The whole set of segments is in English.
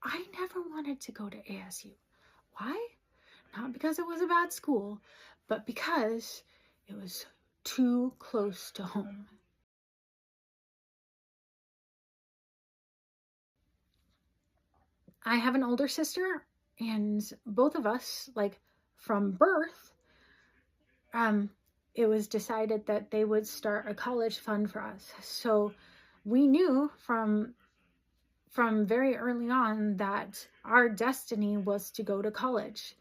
I never wanted to go to ASU. Why? Not because it was a bad school, but because it was too close to home. I have an older sister, and both of us, like from birth, it was decided that they would start a college fund for us. So we knew from very early on that our destiny was to go to college.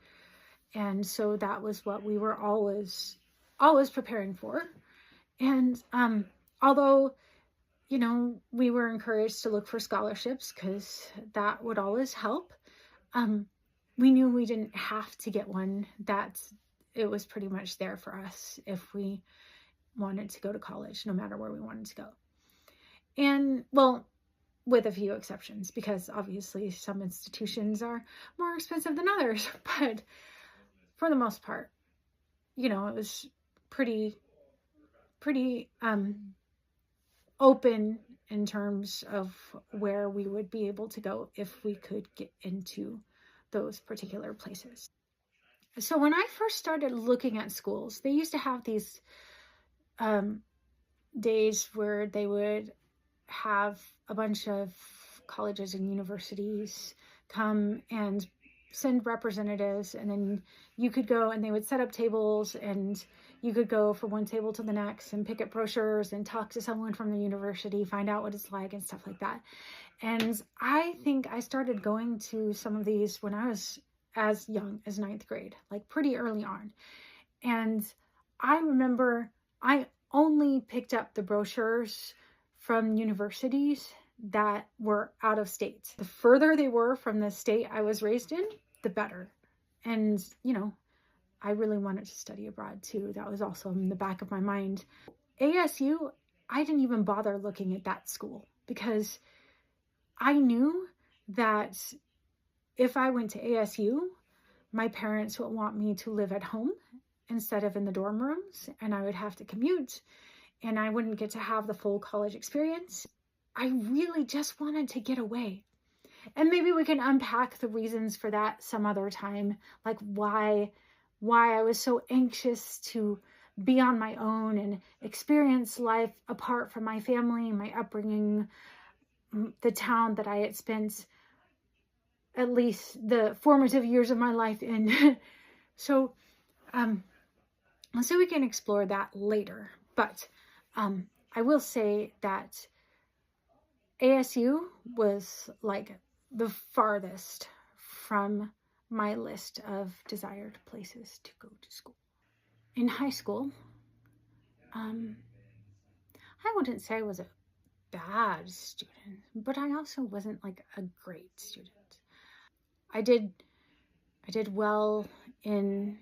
And so that was what we were always preparing for. And although, you know, we were encouraged to look for scholarships because that would always help, we knew we didn't have to get one. That it was pretty much there for us if we wanted to go to college, no matter where we wanted to go. And well, with a few exceptions, because obviously some institutions are more expensive than others, but for the most part, you know, it was pretty open in terms of where we would be able to go if we could get into those particular places. So when I first started looking at schools, they used to have these days where they would have a bunch of colleges and universities come and send representatives, and then you could go and they would set up tables, and you could go from one table to the next and pick up brochures and talk to someone from the university, find out what it's like and stuff like that. And I think I started going to some of these when I was as young as 9th grade, like pretty early on. And I remember I only picked up the brochures from universities that were out of state. The further they were from the state I was raised in, the better. And, you know, I really wanted to study abroad too. That was also in the back of my mind. ASU, I didn't even bother looking at that school because I knew that if I went to ASU, my parents would want me to live at home instead of in the dorm rooms, and I would have to commute, and I wouldn't get to have the full college experience. I really just wanted to get away. And maybe we can unpack the reasons for that some other time, like why I was so anxious to be on my own and experience life apart from my family, my upbringing, the town that I had spent at least the formative years of my life in. So we can explore that later. But I will say that ASU was like the farthest from my list of desired places to go to school. In high school, I wouldn't say I was a bad student, but I also wasn't like a great student. I did well in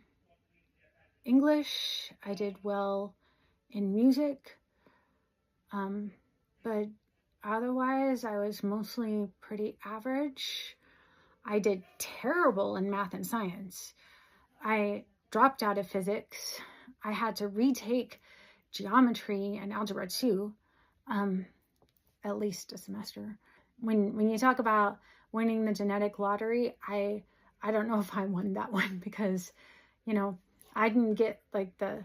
English. I did well in music. But otherwise, I was mostly pretty average. I did terrible in math and science. I dropped out of physics. I had to retake geometry and algebra 2, at least a semester. When you talk about winning the genetic lottery, I don't know if I won that one because, you know, I didn't get like the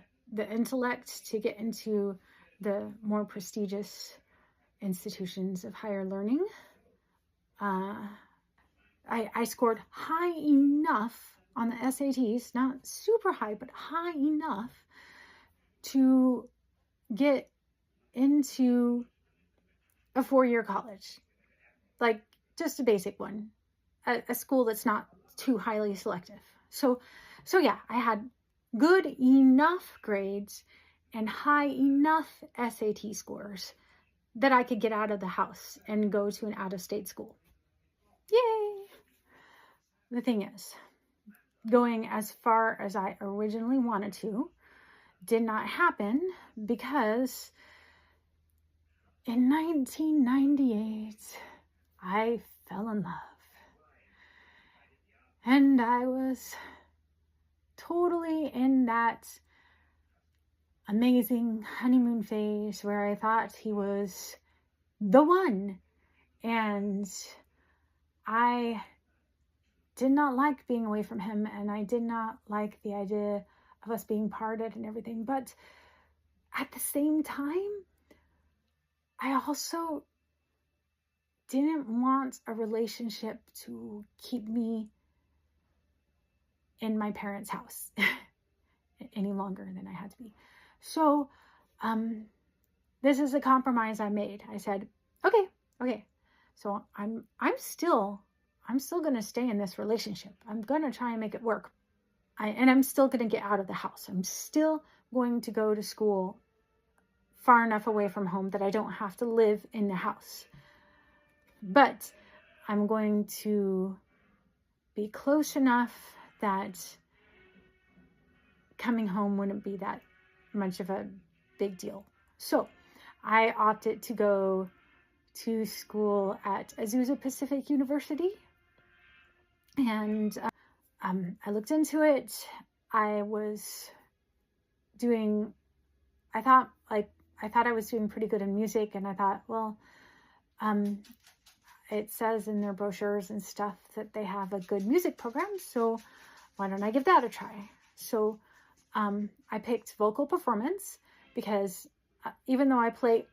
intellect to get into the more prestigious institutions of higher learning. I scored high enough on the SATs, not super high, but high enough to get into a 4-year college, like just a basic one, a school that's not too highly selective. So yeah, I had good enough grades and high enough SAT scores that I could get out of the house and go to an out-of-state school. Yay! The thing is, going as far as I originally wanted to did not happen because in 1998, I fell in love. And I was totally in that amazing honeymoon phase where I thought he was the one. And I did not like being away from him, and I did not like the idea of us being parted and everything. But at the same time, I also didn't want a relationship to keep me in my parents' house any longer than I had to be. So, this is a compromise I made. I said, okay. So I'm still going to stay in this relationship. I'm going to try and make it work. And I'm still going to get out of the house. I'm still going to go to school far enough away from home that I don't have to live in the house. But I'm going to be close enough that coming home wouldn't be that much of a big deal. So I opted to go to school at Azusa Pacific University. And I looked into it. I thought I was doing pretty good in music, and I thought, well, it says in their brochures and stuff that they have a good music program, so why don't I give that a try? So I picked vocal performance because even though I play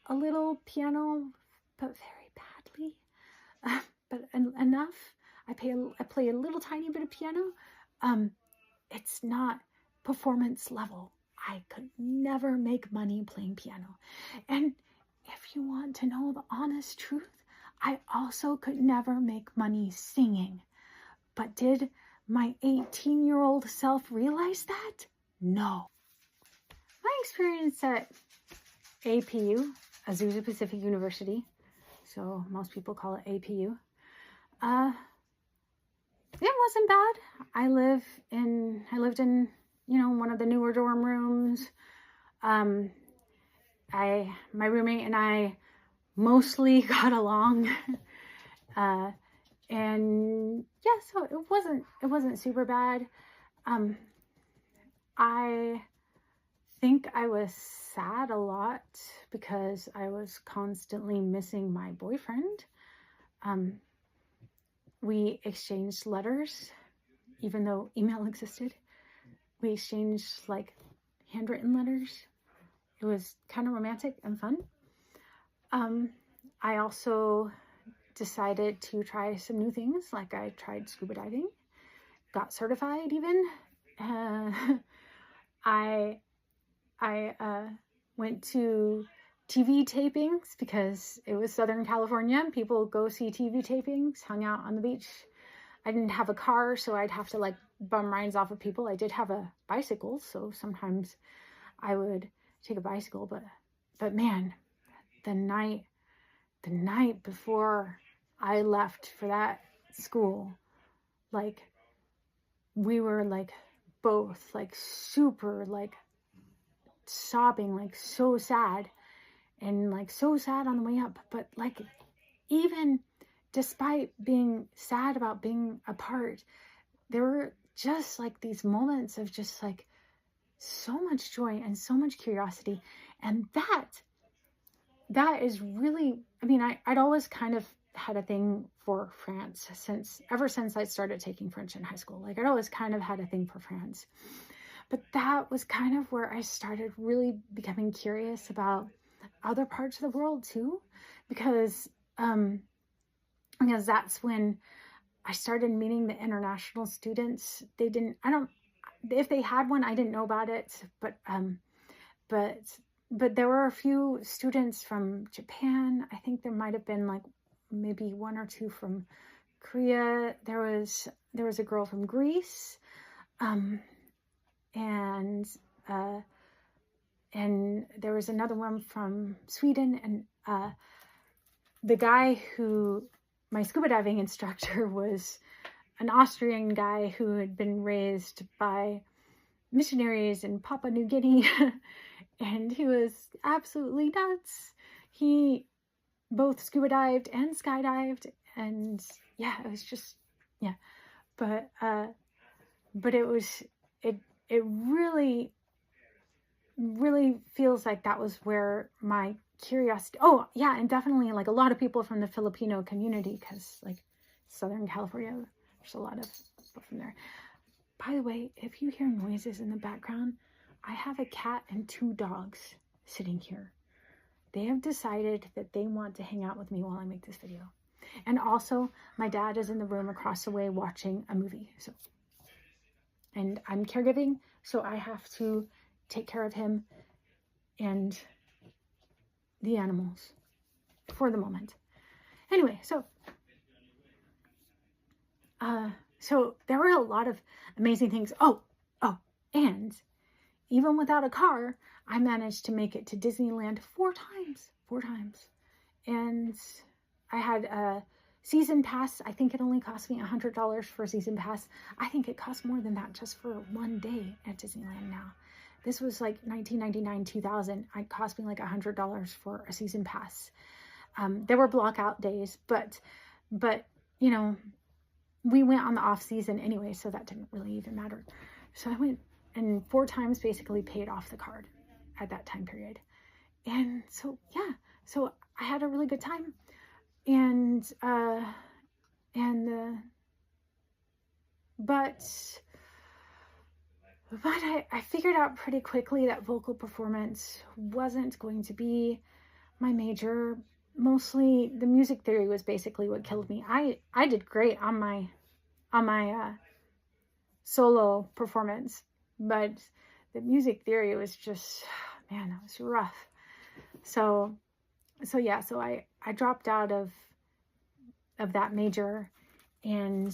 a little piano, but very badly, but enough, I play a little tiny bit of piano. It's not performance level. I could never make money playing piano. And if you want to know the honest truth, I also could never make money singing. But did my 18-year-old self realize that? No. My experience at APU, Azusa Pacific University, so most people call it APU, it wasn't bad. I lived in, one of the newer dorm rooms. My roommate and I mostly got along. And yeah, so it wasn't super bad. I think I was sad a lot because I was constantly missing my boyfriend. We exchanged letters, even though email existed. We exchanged handwritten letters. It was kind of romantic and fun. I also decided to try some new things. Like I tried scuba diving, got certified even. I went to TV tapings because it was Southern California. People go see TV tapings, hung out on the beach. I didn't have a car, so I'd have to bum rides off of people. I did have a bicycle, so sometimes I would take a bicycle, but man, the night before I left for that school, we were both super sobbing, so sad, and so sad on the way up. But even despite being sad about being apart, there were just these moments of just so much joy and so much curiosity. And that is really, I'd always kind of had a thing for France ever since I started taking French in high school. I'd always kind of had a thing for France. But that was kind of where I started really becoming curious about other parts of the world too, because that's when I started meeting the international students. If they had one, I didn't know about it, but there were a few students from Japan. I think there might have been maybe one or two from Korea. There was a girl from Greece, and there was another one from Sweden. And the guy my scuba diving instructor was an Austrian guy who had been raised by missionaries in Papua New Guinea. And he was absolutely nuts. He both scuba dived and skydived, and yeah, it was just, yeah. But it really feels like that was where my curiosity, oh yeah, and definitely a lot of people from the Filipino community, because Southern California. There's a lot of people from there. By the way, if you hear noises in the background, I have a cat and 2 dogs sitting here. They have decided that they want to hang out with me while I make this video. And also, my dad is in the room across the way watching a movie. And I'm caregiving, so I have to take care of him and the animals for the moment. Anyway, so there were a lot of amazing things. And even without a car, I managed to make it to Disneyland 4 times. And I had a season pass. I think it only cost me $100 for a season pass. I think it costs more than that just for one day at Disneyland now. This was like 1999, 2000. It cost me like $100 for a season pass. There were blockout days, but you know, we went on the off season anyway, so that didn't really even matter. So I went and 4 times basically paid off the card at that time period. And so, yeah, so I had a really good time. But I figured out pretty quickly that vocal performance wasn't going to be my major. Mostly the music theory was basically what killed me. I did great on my solo performance, but the music theory was just, man, it was rough. So I dropped out of that major, and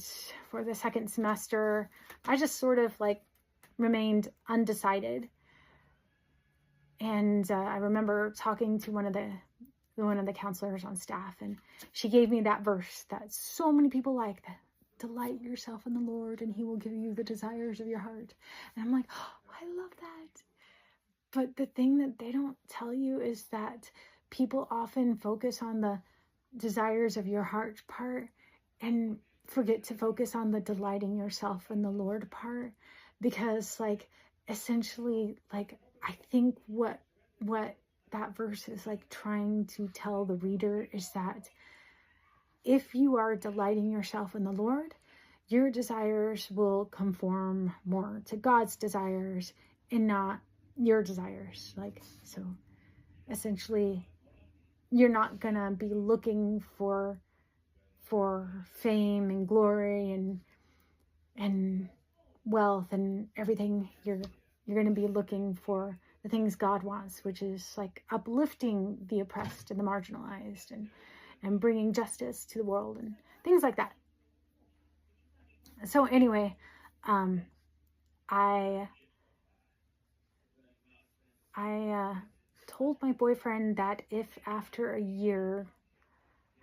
for the second semester, I just sort of like remained undecided. And I remember talking to one of the counselors on staff, and she gave me that verse that so many people like, that delight yourself in the Lord and he will give you the desires of your heart. And I'm like, oh, I love that. But the thing that they don't tell you is that people often focus on the desires of your heart part and forget to focus on the delighting yourself in the Lord part. Because like, essentially, like, I think what that verse is like trying to tell the reader is that if you are delighting yourself in the Lord, your desires will conform more to God's desires and not your desires. Like, so essentially you're not gonna be looking for fame and glory and wealth and everything. You're gonna be looking for the things God wants, which is like uplifting the oppressed and the marginalized and bringing justice to the world and things like that. So anyway, I told my boyfriend that if after a year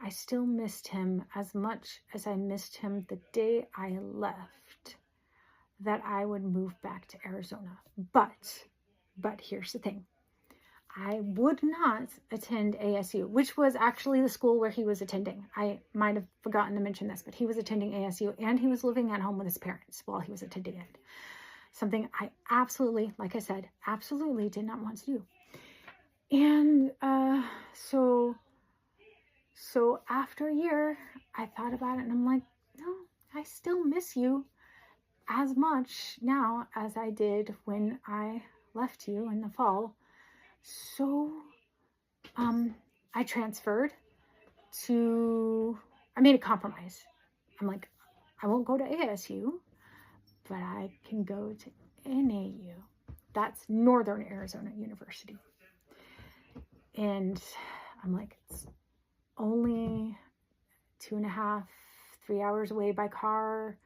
I still missed him as much as I missed him the day I left, that I would move back to Arizona. But here's the thing. I would not attend ASU, which was actually the school where he was attending. I might have forgotten to mention this, but he was attending ASU and he was living at home with his parents while he was attending it. Something I absolutely, like I said, absolutely did not want to do. And so after a year, I thought about it and I'm like, no, I still miss you as much now as I did when I left you in the fall. So I transferred I made a compromise. I'm like, I won't go to ASU, but I can go to NAU. That's Northern Arizona University. And I'm like, it's only 2.5, 3 hours away by car.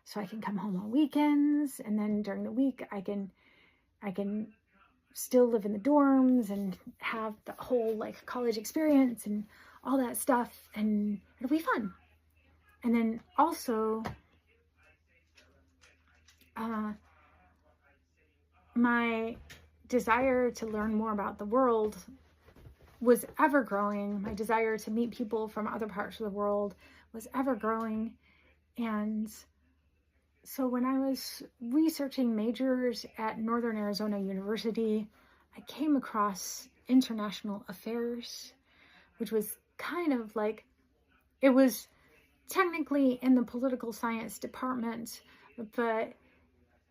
So I can come home on weekends, and then during the week I can still live in the dorms and have the whole like college experience and all that stuff, and it'll be fun. And then also my desire to learn more about the world was ever growing. My desire to meet people from other parts of the world was ever growing. And so when I was researching majors at Northern Arizona University, I came across international affairs, which was kind of like, it was technically in the political science department, but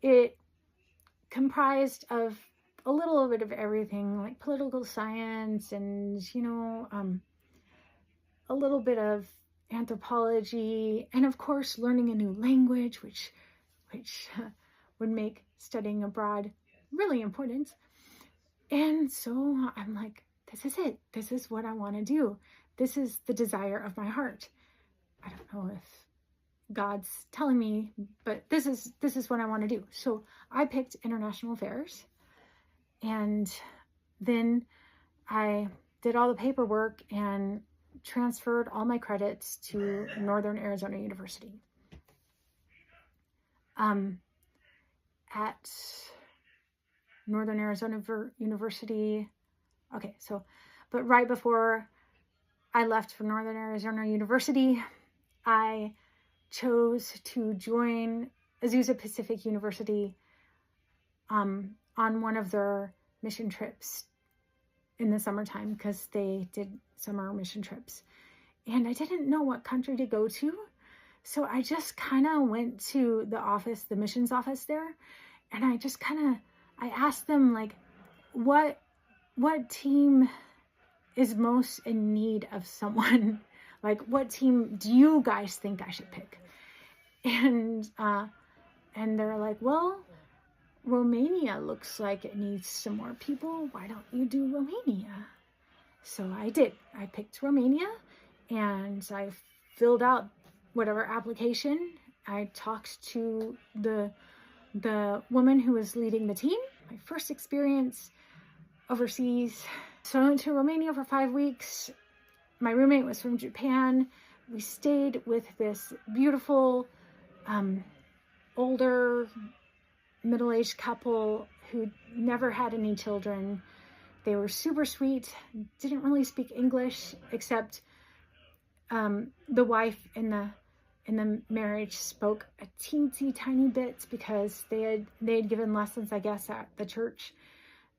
it comprised of a little bit of everything, like political science and, a little bit of anthropology, and of course learning a new language, which would make studying abroad really important. And so I'm like, this is it. This is what I want to do. This is the desire of my heart. I don't know if God's telling me, but this is what I want to do. So I picked international affairs, and then I did all the paperwork and transferred all my credits to Northern Arizona University. At Northern Arizona University, but right before I left for Northern Arizona University, I chose to join Azusa Pacific University on one of their mission trips in the summertime, because they did summer mission trips. And I didn't know what country to go to, so I just kind of went to the office, the missions office there, and I asked them, like, what team is most in need of someone? Like, what team do you guys think I should pick? And they're like, well, Romania looks like it needs some more people. Why don't you do Romania? So I did. I picked Romania, and I filled out whatever application. I talked to the woman who was leading the team. My first experience overseas. So I went to Romania for 5 weeks. My roommate was from Japan. We stayed with this beautiful, older, middle-aged couple who never had any children. They were super sweet, didn't really speak English, except the wife in the marriage spoke a teensy tiny bit, because they had given lessons, I guess, at the church,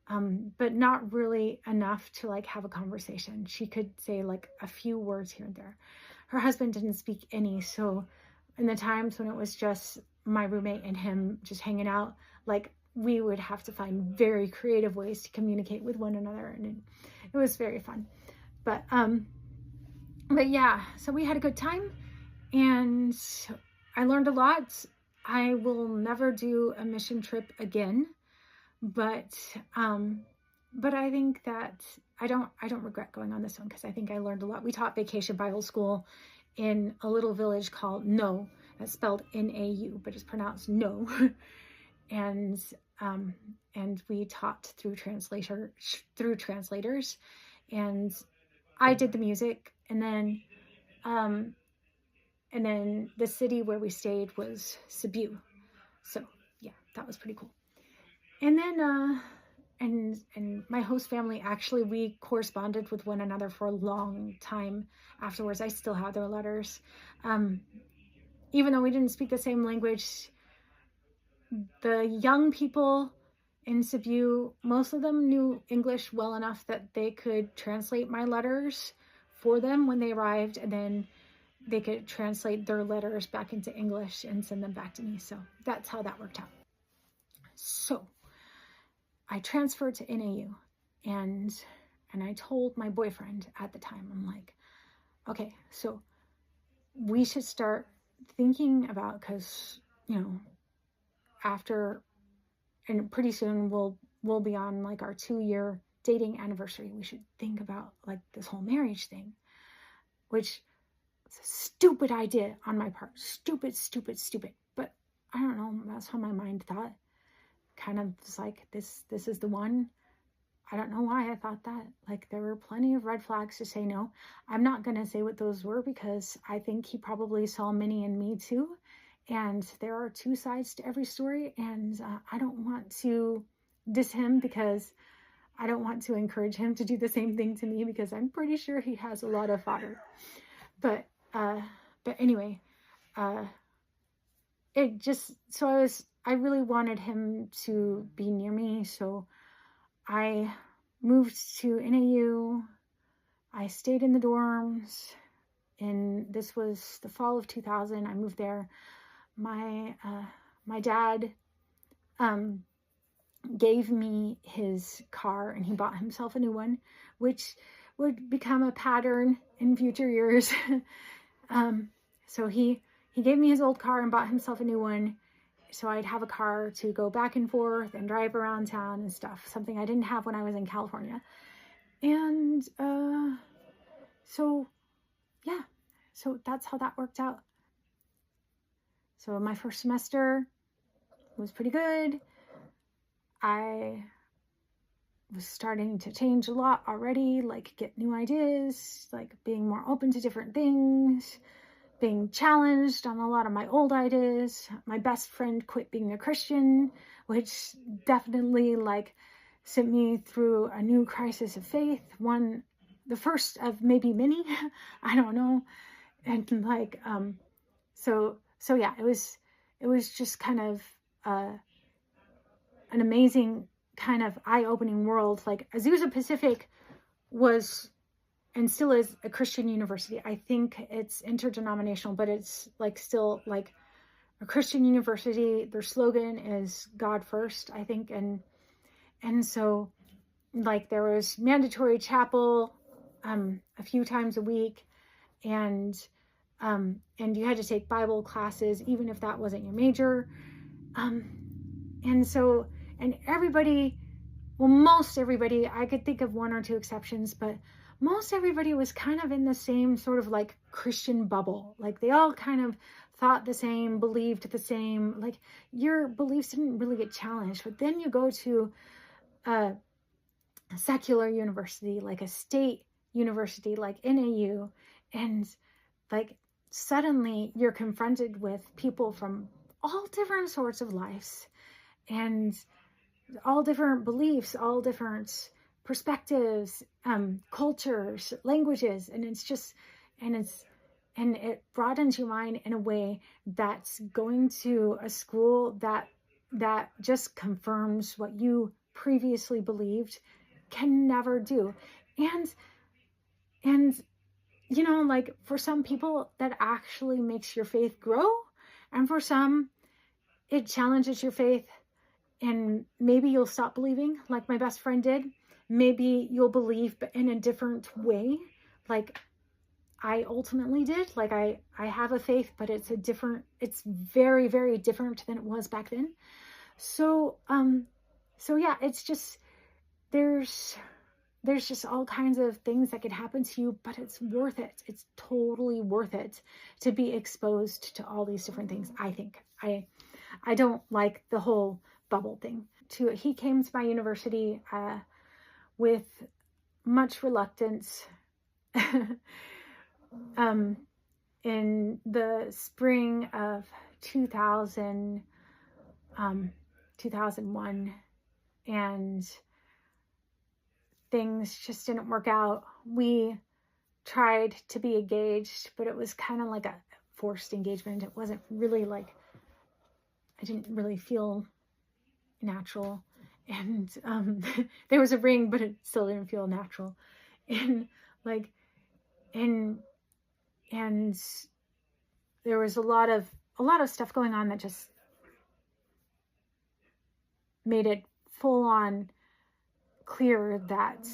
but not really enough to like have a conversation. She could say like a few words here and there. Her husband didn't speak any, so in the times when it was just my roommate and him just hanging out, like, we would have to find very creative ways to communicate with one another, and it was very fun. But yeah, so we had a good time, and I learned a lot. I will never do a mission trip again, but I think that I don't regret going on this one, because I think I learned a lot. We taught Vacation Bible School in a little village called No. That's spelled N-A-U, but it's pronounced No. And we taught through translators, and I did the music, and then the city where we stayed was Cebu. So yeah, that was pretty cool. And then and my host family, actually, we corresponded with one another for a long time afterwards. I still have their letters. Even though we didn't speak the same language, the young people in Cebu, most of them knew English well enough that they could translate my letters for them when they arrived, and then they could translate their letters back into English and send them back to me. So that's how that worked out. So I transferred to NAU, and I told my boyfriend at the time, I'm like, okay, so we should start thinking about, because, after, and pretty soon we'll be on like our 2-year dating anniversary. We should think about like this whole marriage thing, which is a stupid idea on my part. Stupid. But I don't know, that's how my mind thought. Kind of was like, this is the one. I don't know why I thought that. Like, there were plenty of red flags to say no. I'm not going to say what those were, because I think he probably saw many in me too. And there are 2 sides to every story. And I don't want to diss him, because I don't want to encourage him to do the same thing to me, because I'm pretty sure he has a lot of fodder. But anyway, it just, so I really wanted him to be near me. So I moved to NAU. I stayed in the dorms, this was the fall of 2000. I moved there. My dad gave me his car, and he bought himself a new one, which would become a pattern in future years. So he gave me his old car and bought himself a new one, so I'd have a car to go back and forth and drive around town and stuff, something I didn't have when I was in California. And so yeah, so that's how that worked out. So my first semester was pretty good. I was starting to change a lot already, like get new ideas, like being more open to different things, being challenged on a lot of my old ideas. My best friend quit being a Christian, which definitely like sent me through a new crisis of faith. The first of maybe many, I don't know. And like, so yeah, it was just kind of, an amazing kind of eye-opening world. Like Azusa Pacific was and still is a Christian university. I think it's interdenominational, but it's like still like a Christian university. Their slogan is God first, I think. And so like there was mandatory chapel a few times a week, and you had to take Bible classes even if that wasn't your major. And everybody, well, most everybody, I could think of one or two exceptions, but most everybody was kind of in the same sort of like Christian bubble. Like they all kind of thought the same, believed the same, like your beliefs didn't really get challenged. But then you go to a secular university, like a state university, like NAU, and like suddenly you're confronted with people from all different sorts of lives and all different beliefs, all different perspectives, cultures, languages. And it broadens your mind in a way that's going to a school that just confirms what you previously believed can never do. And you know, like for some people that actually makes your faith grow, and for some it challenges your faith, and maybe you'll stop believing like my best friend did. Maybe you'll believe, but in a different way, like I ultimately did. Like I have a faith, but it's very, very different than it was back then. So yeah, it's just, there's just all kinds of things that could happen to you, but it's worth it. It's totally worth it to be exposed to all these different things. I think I don't like the whole bubble thing. He came to my university with much reluctance in the spring of 2001, and things just didn't work out. We tried to be engaged, but it was kind of like a forced engagement. It wasn't really like, I didn't really feel natural. And there was a ring, but it still didn't feel natural. And there was a lot of stuff going on that just made it full on clear that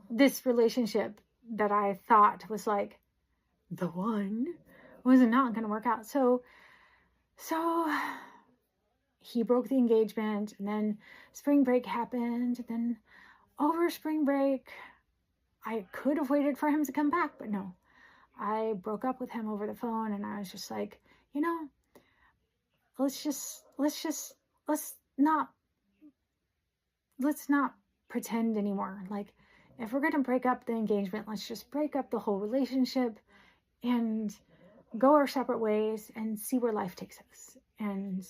this relationship that I thought was like the one was not going to work out. So he broke the engagement, and then spring break happened. And then over spring break, I could have waited for him to come back, but no, I broke up with him over the phone. And I was just like, you know, let's not pretend anymore. Like, if we're going to break up the engagement, let's just break up the whole relationship and go our separate ways and see where life takes us. And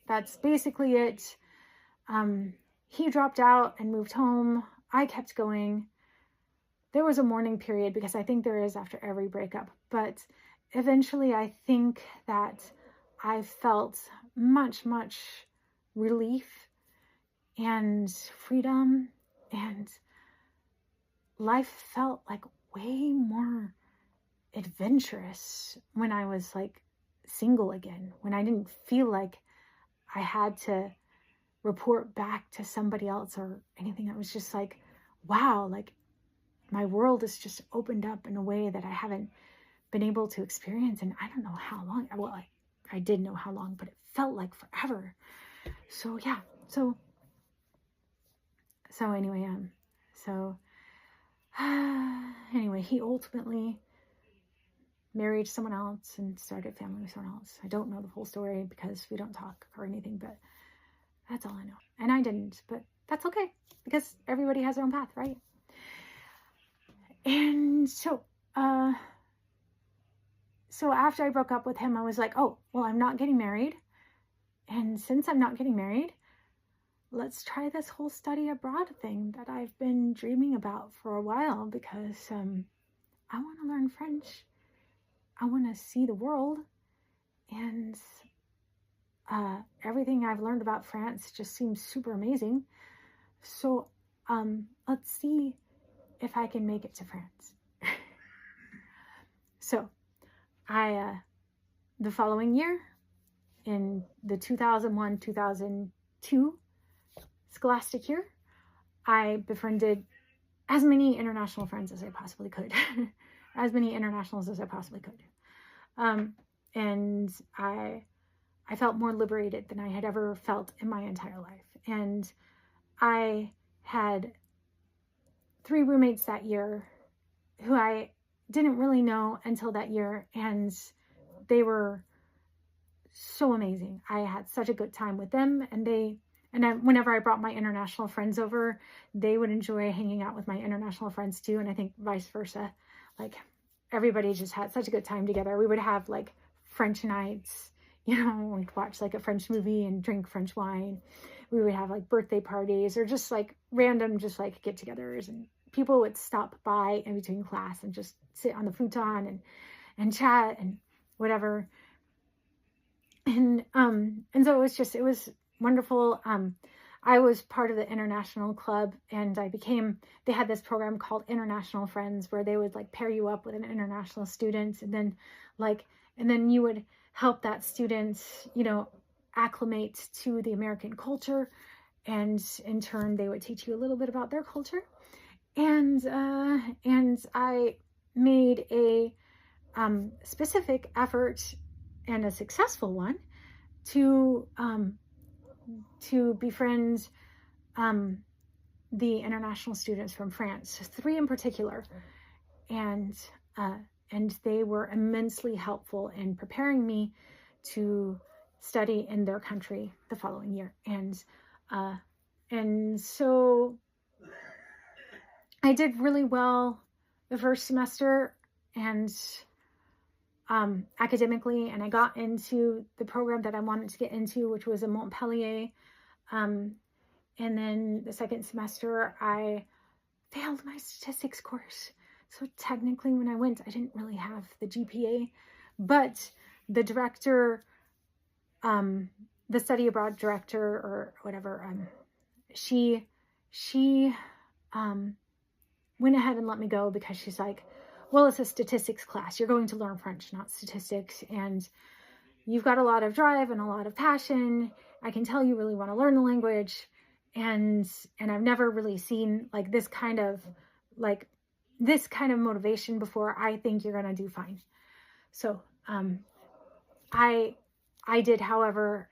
that's basically it. He dropped out and moved home. I kept going. There was a mourning period, because I think there is after every breakup. But eventually I think that I felt much, much relief and freedom, and life felt like way more adventurous when I was like single again, when I didn't feel like I had to report back to somebody else or anything. I was just like, wow, like my world has just opened up in a way that I haven't been able to experience. And I don't know how long. Well, I did know how long, but it felt like forever. So yeah. So anyway, anyway, he ultimately married someone else and started a family with someone else. I don't know the whole story because we don't talk or anything, but that's all I know. And I didn't, but that's okay because everybody has their own path, right? And so after I broke up with him, I was like, oh, well, I'm not getting married. And since I'm not getting married, let's try this whole study abroad thing that I've been dreaming about for a while, because I want to learn French. I want to see the world. And everything I've learned about France just seems super amazing. So let's see if I can make it to France. So the following year, in the 2001-2002 scholastic year, I befriended as many international friends as I possibly could. As many internationals as I possibly could. And I felt more liberated than I had ever felt in my entire life. And I had 3 roommates that year who I didn't really know until that year, and they were so amazing. I had such a good time with them, and whenever I brought my international friends over, they would enjoy hanging out with my international friends too, and I think vice versa. Like, everybody just had such a good time together. We would have like French nights, we'd watch like a French movie and drink French wine. We would have like birthday parties or just like random, just like get-togethers, and people would stop by in between class and just sit on the futon and chat and whatever. And so it was wonderful. I was part of the international club, and they had this program called International Friends, where they would like pair you up with an international student, and then you would help that student, acclimate to the American culture, and in turn they would teach you a little bit about their culture. And I made a specific effort, and a successful one, to befriend the international students from France, 3 in particular, and they were immensely helpful in preparing me to study in their country the following year. And so I did really well the first semester, and academically, and I got into the program that I wanted to get into, which was in Montpellier. And then the second semester, I failed my statistics course. So technically, when I went, I didn't really have the GPA, but the director, the study abroad director or whatever, she went ahead and let me go, because she's like, well, it's a statistics class. You're going to learn French, not statistics. And you've got a lot of drive and a lot of passion. I can tell you really want to learn the language. And I've never really seen like this kind of motivation before. I think you're going to do fine. So, I did, however,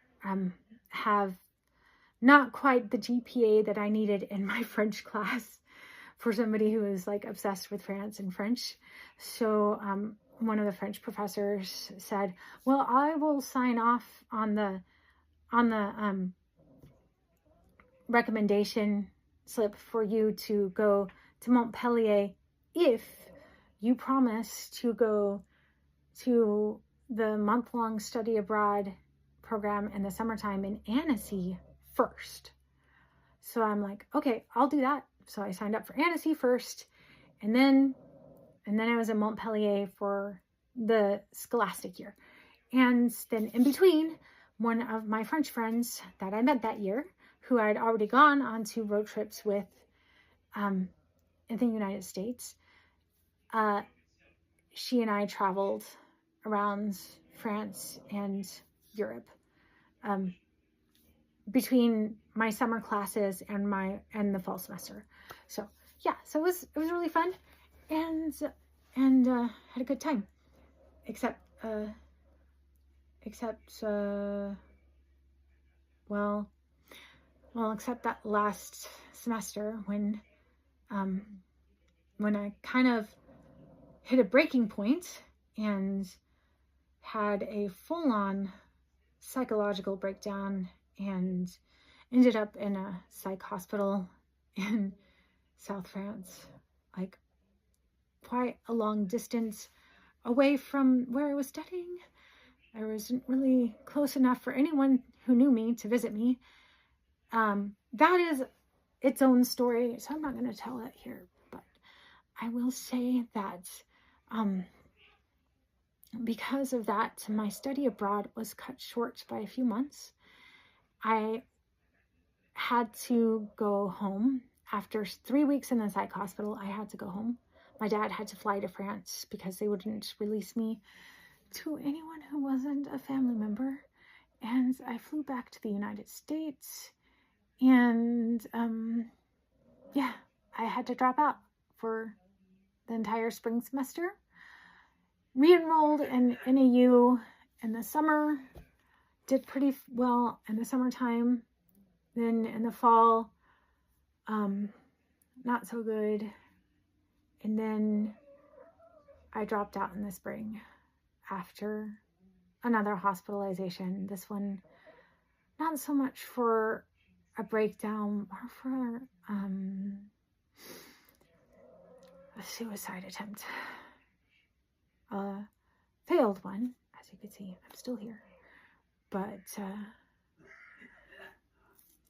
have not quite the GPA that I needed in my French class for somebody who is like obsessed with France and French. So one of the French professors said, well, I will sign off on the recommendation slip for you to go to Montpellier if you promise to go to the month-long study abroad program in the summertime in Annecy first. So I'm like, okay, I'll do that. So I signed up for Annecy first, and then I was in Montpellier for the scholastic year. And then in between, one of my French friends that I met that year, who I'd already gone on 2 road trips with in the United States, she and I traveled around France and Europe between my summer classes and the fall semester. So yeah, so it was really fun, and had a good time. Except that last semester when I kind of hit a breaking point and had a full-on psychological breakdown and ended up in a psych hospital in South France, like quite a long distance away from where I was studying. I wasn't really close enough for anyone who knew me to visit me. That is its own story, so I'm not going to tell it here, but I will say that because of that, my study abroad was cut short by a few months. I had to go home. After 3 weeks in the psych hospital, I had to go home. My dad had to fly to France because they wouldn't release me to anyone who wasn't a family member. And I flew back to the United States, and yeah, I had to drop out for the entire spring semester. Re-enrolled in NAU in the summer, did pretty well in the summertime. Then in the fall, not so good. And then I dropped out in the spring after another hospitalization. This one, not so much for a breakdown, or for a suicide attempt. A failed one, as you can see. I'm still here. But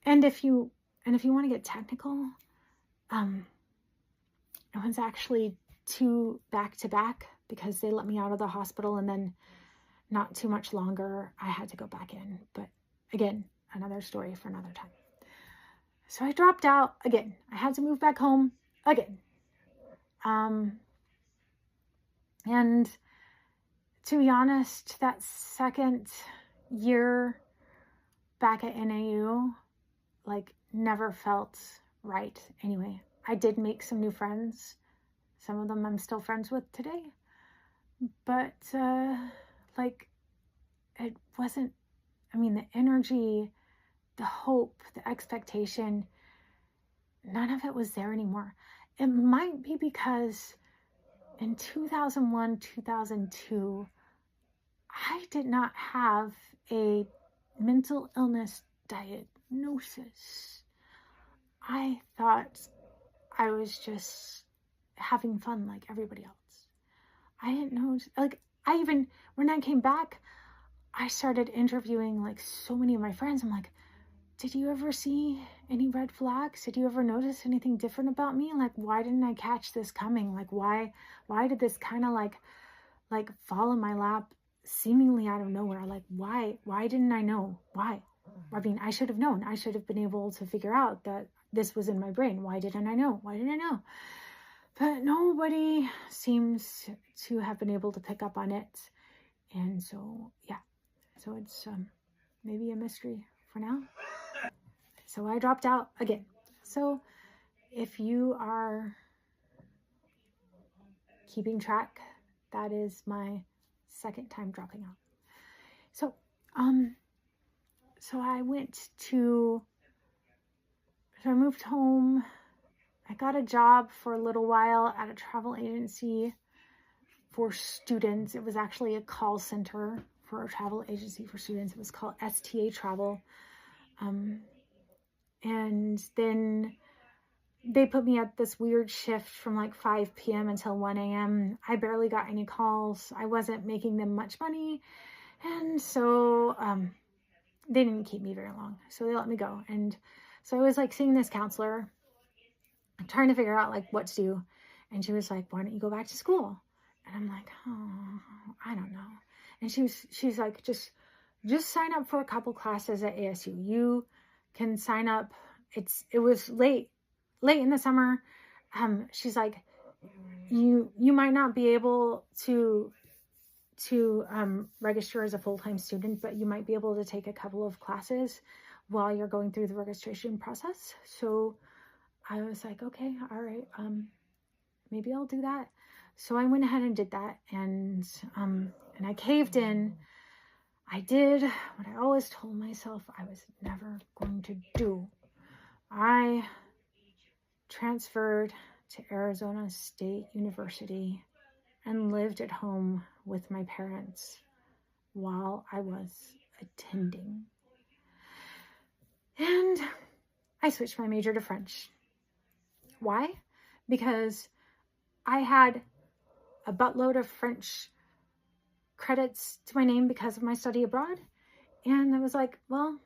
and if you want to get technical, it was actually 2 back-to-back, because they let me out of the hospital and then not too much longer I had to go back in. But again, another story for another time. So I dropped out again. I had to move back home again. And to be honest, that second year back at NAU, like, never felt right anyway. I did make some new friends. Some of them I'm still friends with today. But, like, it wasn't, I mean, the energy, the hope, the expectation, none of it was there anymore. It might be because in 2001, 2002, I did not have a mental illness diagnosis. I thought I was just having fun like everybody else. I didn't know, like, when I came back, I started interviewing like so many of my friends. I'm like, did you ever see any red flags? Did you ever notice anything different about me? Like, why didn't I catch this coming? Like, why did this kind of like fall in my lap seemingly out of nowhere? Like, why didn't I know? Why? I mean, I should have known. I should have been able to figure out that this was in my brain. Why didn't I know? Why didn't I know? But nobody seems to have been able to pick up on it. And so, yeah. So it's maybe a mystery for now. So I dropped out again. So if you are keeping track, that is my second time dropping out. So, so I moved home. I got a job for a little while at a travel agency for students. It was actually a call center for a travel agency for students. It was called STA Travel. And then they put me at this weird shift from like 5 p.m. until 1 a.m. I barely got any calls. I wasn't making them much money. And so they didn't keep me very long. So they let me go. And so I was like seeing this counselor, trying to figure out like what to do. And she was like, why don't you go back to school? And I'm like, oh, I don't know. And she's like, just sign up for a couple classes at ASU. You can sign up. It was late in the summer. She's like, you might not be able to register as a full-time student, but you might be able to take a couple of classes while you're going through the registration process. So I was like, okay, all right, maybe I'll do that. So I went ahead and did that, and I caved in. I did what I always told myself I was never going to do. I transferred to Arizona State University and lived at home with my parents while I was attending. And I switched my major to French. Why? Because I had a buttload of French credits to my name because of my study abroad. And I was like, well,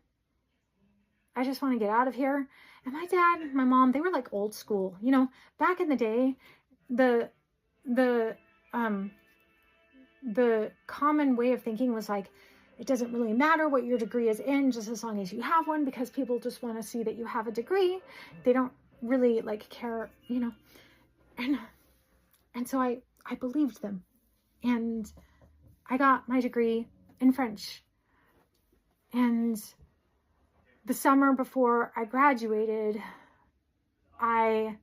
I just want to get out of here. And my dad, my mom, they were like old school. You know, back in the day, the common way of thinking was like, it doesn't really matter what your degree is in, just as long as you have one, because people just want to see that you have a degree. They don't really like care, you know. And so I believed them. And I got my degree in French. And the summer before I graduated, I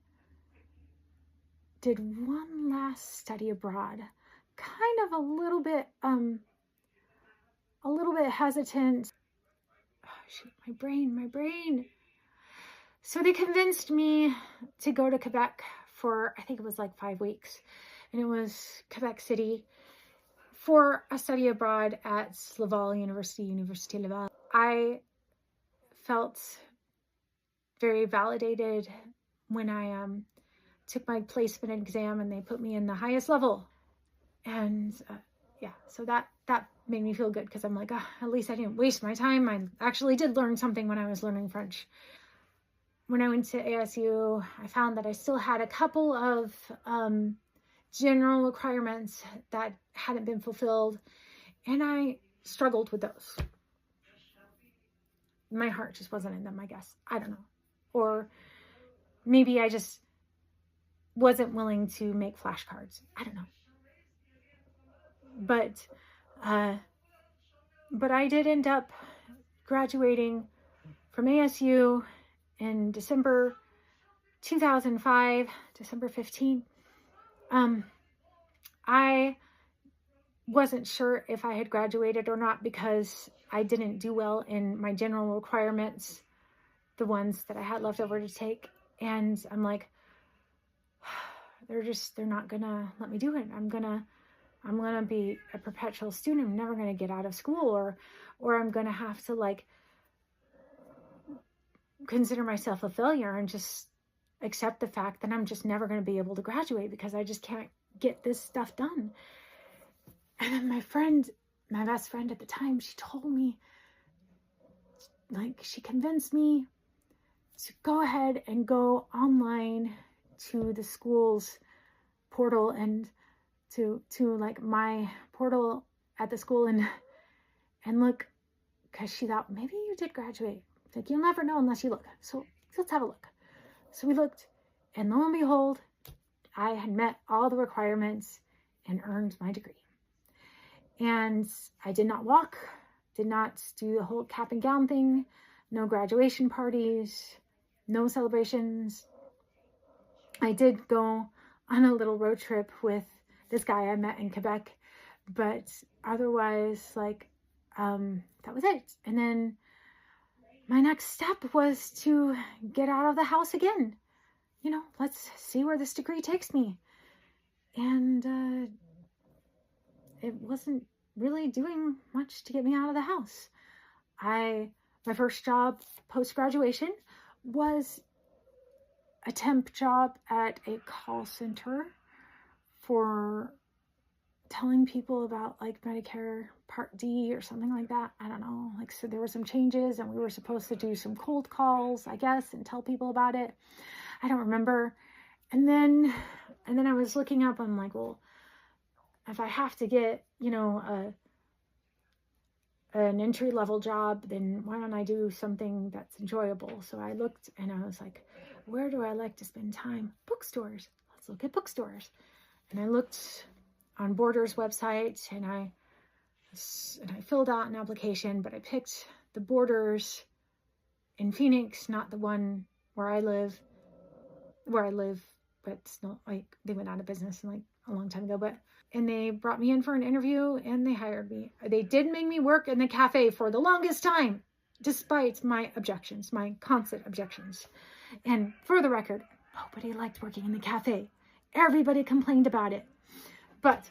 did one last study abroad. Kind of a little bit hesitant. Oh, shoot, my brain. So they convinced me to go to Quebec for, I think it was like 5 weeks. And it was Quebec City for a study abroad at Laval University Laval. I felt very validated when I took my placement exam and they put me in the highest level. And so that made me feel good, because I'm like, at least I didn't waste my time. I actually did learn something when I was learning French. When I went to ASU, I found that I still had a couple of general requirements that hadn't been fulfilled, and I struggled with those. My heart just wasn't in them, I guess. I don't know. Or maybe I just wasn't willing to make flashcards. I don't know. But I did end up graduating from ASU in December 2005, December 15. I wasn't sure if I had graduated or not, because I didn't do well in my general requirements, the ones that I had left over to take. And I'm like, they're not gonna let me do it. I'm gonna be a perpetual student. I'm never gonna get out of school, or I'm gonna have to like consider myself a failure and just accept the fact that I'm just never gonna be able to graduate because I just can't get this stuff done. And then my best friend at the time, she told me, like, she convinced me to go ahead and go online to the school's portal and to like my portal at the school and look, because she thought maybe you did graduate. Like, you'll never know unless you look. So let's have a look. So we looked, and lo and behold, I had met all the requirements and earned my degree. And I did not walk, did not do the whole cap and gown thing, no graduation parties, no celebrations. I did go on a little road trip with this guy I met in Quebec, but otherwise, like, that was it. And then my next step was to get out of the house again. You know, let's see where this degree takes me. And it wasn't really doing much to get me out of the house. My first job post-graduation was a temp job at a call center for telling people about like Medicare Part D or something like that. I don't know. Like, so there were some changes and we were supposed to do some cold calls, I guess, and tell people about it. I don't remember. And then I was looking up, I'm like, well, if I have to get, you know, an entry-level job, then why don't I do something that's enjoyable? So I looked and I was like, where do I like to spend time? Bookstores. let's look at bookstores. And I looked on Borders website, and I filled out an application, but I picked the Borders in Phoenix, not the one where I live, but it's not like they went out of business like a long time ago. And they brought me in for an interview and they hired me. They did make me work in the cafe for the longest time, despite my objections, my constant objections. And for the record, nobody liked working in the cafe. Everybody complained about it. But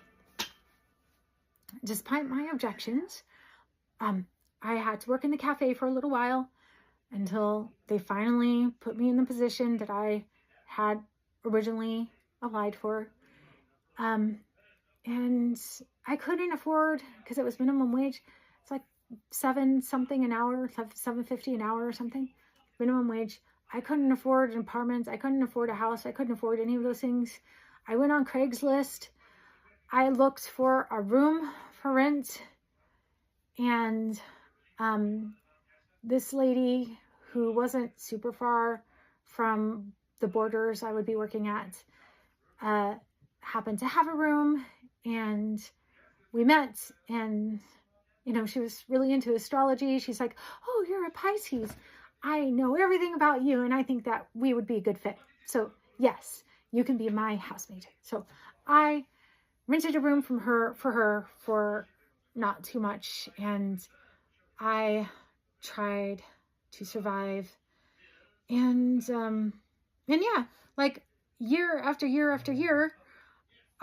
despite my objections, I had to work in the cafe for a little while until they finally put me in the position that I had originally applied for. And I couldn't afford, because it was minimum wage, it's like $7 an hour, $7.50 an hour or something, minimum wage. I couldn't afford an apartment. I couldn't afford a house. I couldn't afford any of those things. I went on Craigslist. I looked for a room for rent, and this lady who wasn't super far from the Borders I would be working at happened to have a room, and we met, and you know, she was really into astrology. She's like, oh, you're a Pisces. I know everything about you, and I think that we would be a good fit. So yes, you can be my housemate. So I rented a room from her for not too much, and I tried to survive. And yeah, like year after year after year,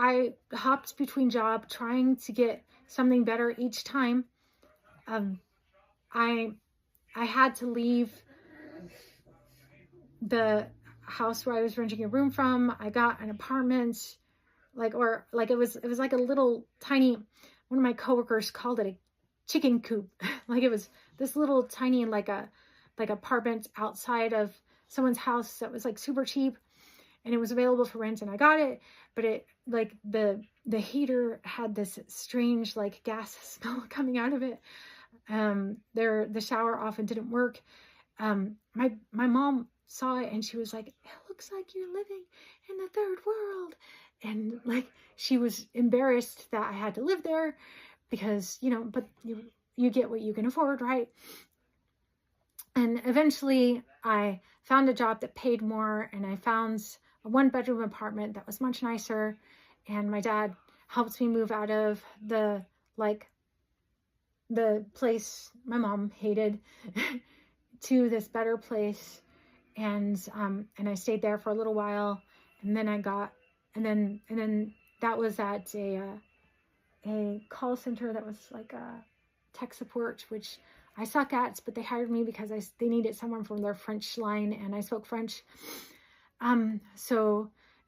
I hopped between jobs trying to get something better each time. I had to leave the house where I was renting a room from. I got an apartment, it was like a little tiny, one of my coworkers called it a chicken coop. Like it was this little tiny, like apartment outside of someone's house that was like super cheap, and it was available for rent, and I got it. But it, like, the heater had this strange like gas smell coming out of it. The shower often didn't work. My mom saw it and she was like, it looks like you're living in the third world. And like, she was embarrassed that I had to live there because, you know, but you get what you can afford, right? And eventually I found a job that paid more, and I found a 1-bedroom apartment that was much nicer. And my dad helped me move out of the place my mom hated to this better place. And I stayed there for a little while, and then and then that was at a call center that was like a tech support, which I suck at, but they hired me because they needed someone from their French line, and I spoke French. And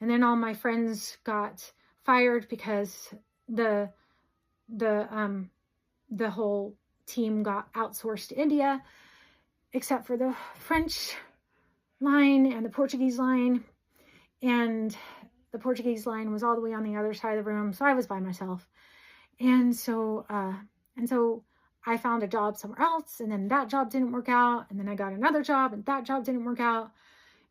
then all my friends got fired because the whole team got outsourced to India, except for the French line and the Portuguese line. And the Portuguese line was all the way on the other side of the room, so I was by myself. And so I found a job somewhere else, and then that job didn't work out, and then I got another job, and that job didn't work out.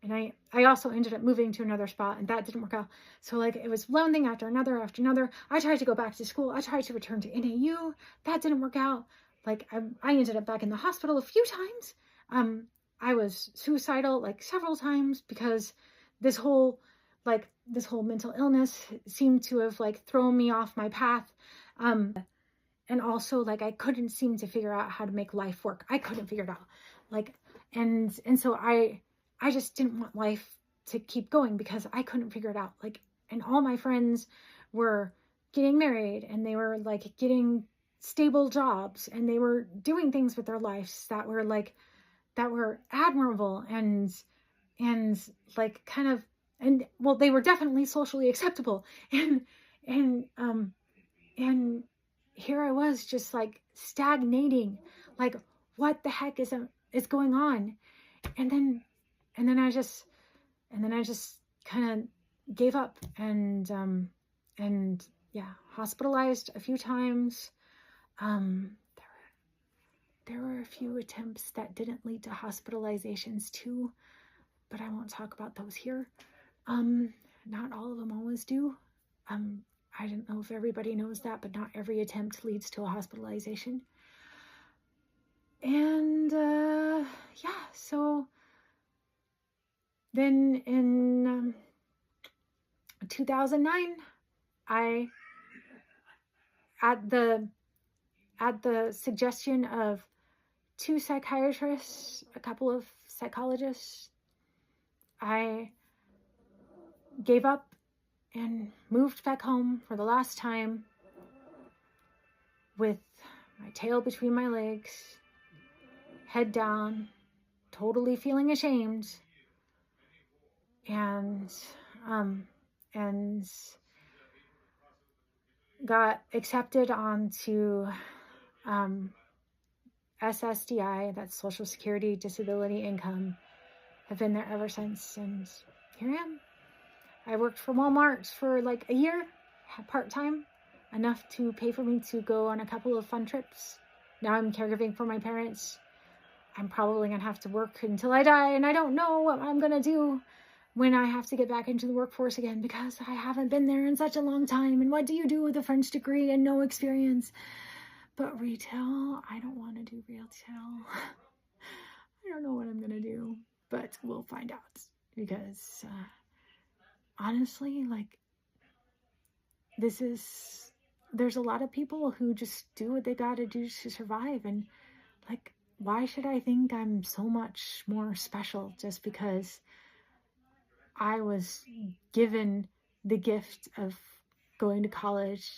And I also ended up moving to another spot, and that didn't work out. So like, it was one thing after another after another. I tried to go back to school. I tried to return to NAU. That didn't work out. Like, I ended up back in the hospital a few times. I was suicidal like several times because this whole mental illness seemed to have like thrown me off my path. And also, like, I couldn't seem to figure out how to make life work. I couldn't figure it out. Like, and so I just didn't want life to keep going because I couldn't figure it out. Like, and all my friends were getting married, and they were like getting stable jobs, and they were doing things with their lives that were admirable and like kind of, and well, they were definitely socially acceptable. And here I was just like stagnating, like, what the heck is going on? And then I just kind of gave up, and yeah, hospitalized a few times. There were a few attempts that didn't lead to hospitalizations too, but I won't talk about those here. not all of them always do. I don't know if everybody knows that, but not every attempt leads to a hospitalization. And yeah, so then in 2009, I, at the suggestion of 2 psychiatrists, a couple of psychologists, I gave up and moved back home for the last time with my tail between my legs, head down, totally feeling ashamed, and got accepted onto SSDI, that's Social Security Disability Income. I've been there ever since, and here I am. I worked for Walmart for like a year, part-time, enough to pay for me to go on a couple of fun trips. Now I'm caregiving for my parents. I'm probably going to have to work until I die, and I don't know what I'm going to do when I have to get back into the workforce again, because I haven't been there in such a long time. And what do you do with a French degree and no experience? But retail, I don't want to do retail. I don't know what I'm going to do, but we'll find out, because honestly, like, there's a lot of people who just do what they got to do to survive. And like, why should I think I'm so much more special just because I was given the gift of going to college,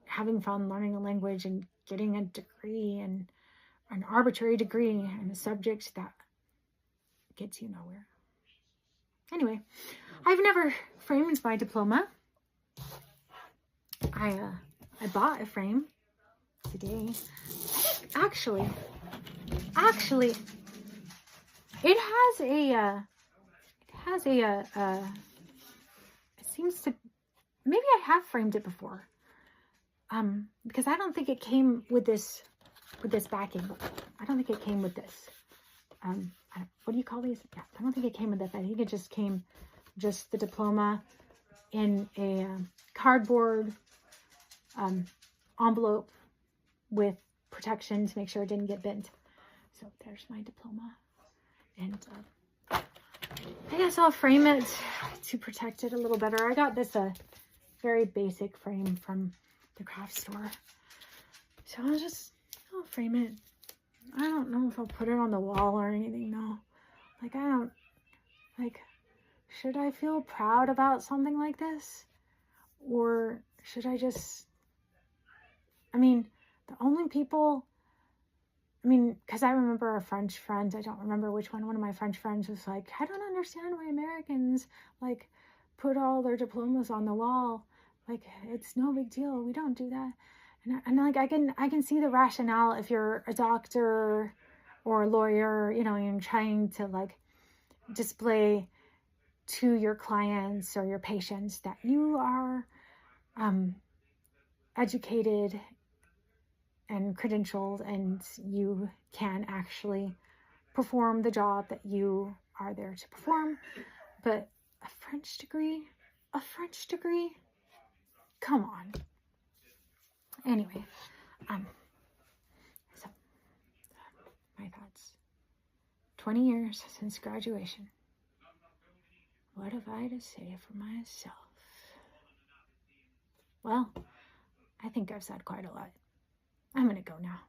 having fun learning a language, and getting a degree, and an arbitrary degree in a subject that gets you nowhere. Anyway, I've never framed my diploma. I bought a frame today. Actually, it seems to, maybe I have framed it before. Because I don't think it came with this backing. I don't think it came with this. What do you call these? Yeah, I don't think it came with this. I think it just came, just the diploma in a cardboard envelope with protection to make sure it didn't get bent. So there's my diploma. And I guess I'll frame it to protect it a little better. I got this very basic frame from the craft store. So I'll frame it. I don't know if I'll put it on the wall or anything, though. Should I feel proud about something like this? Or should I just, the only people, because I remember a French friend, I don't remember which one of my French friends was like, I don't understand why Americans, put all their diplomas on the wall. It's no big deal. We don't do that. And I can see the rationale if you're a doctor or a lawyer, you're trying to display to your clients or your patients that you are educated and credentialed, and you can actually perform the job that you are there to perform. But a French degree? Come on. Anyway, so my thoughts. 20 years since graduation. What have I to say for myself? Well, I think I've said quite a lot. I'm gonna go now.